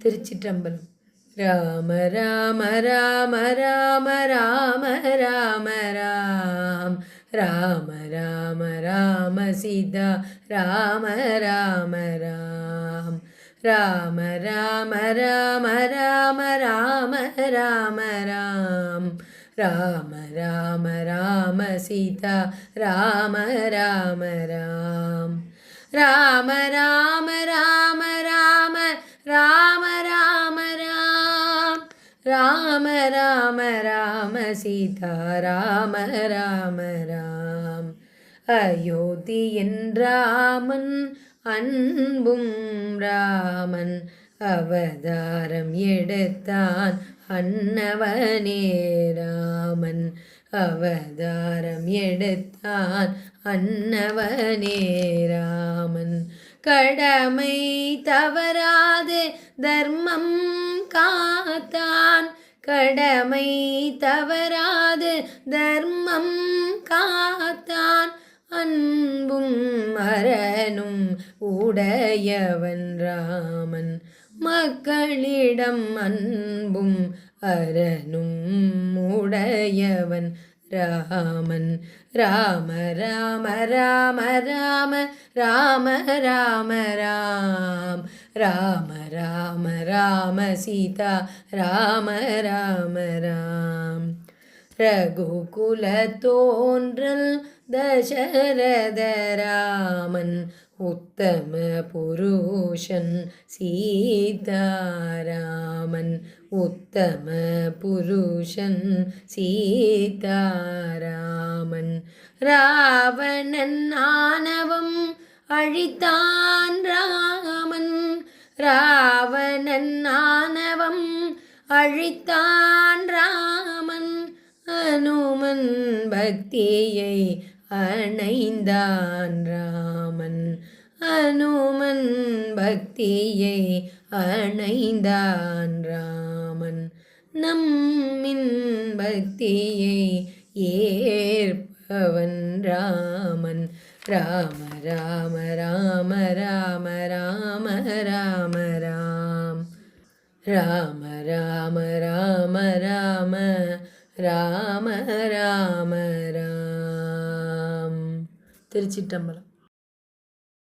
திருச்சிற்றம்பலம். ராம ராம ராம ராம ராம ராம ராம் ராம ராம ராம சீதா ராம ராம ராம் ராம ராம ராம ராம ராம ராம ராம் ராம ராம ராம சீதா ராம ராம ராம் ராம ராம ராம ராம ராம ராம ராம் ராம ராம ராம சீதா ராம ராம ராம் அயோத்தியின் ராமன் அன்பும் ராமன் அவதாரம் எடுத்தான் அன்னவனே ராமன் அவதாரம் எடுத்தான் அன்னவனே ராமன் கடமை தவறாது தர்மம் காத்தான் கடமை தவறாது தர்மம் காத்தான் அன்பும் அரணும் உடையவன் ராமன் மக்களிடம் அன்பும் அரணும் உடையவன் ராமன் ராம ராம ராம ராம ராம ராம ராம் ராம ராம ராம சீதா ராம ராம ராம் ரகுகுல தோன்றல் தசரத ராமன் உத்தம புருஷன் சீதாராமன் உத்தம புருஷன் சீதாராமன் ராவணன் ஆணவம் அழித்தான் ராமன் ராவணன் ஆணவம் அழித்தான் ராமன் அனுமன் பக்தியை அணைந்தான் ராமன் அனுமன் பக்தியை அணைந்தான் ராமன் நம்மின் பக்தியை ஏற்பவன் ராமன் ராம ராம ராம ராம ராம ராம ராம் ராம ராம ராம ராம ராம ராம ராம். திருச்சிற்றம்பலம்.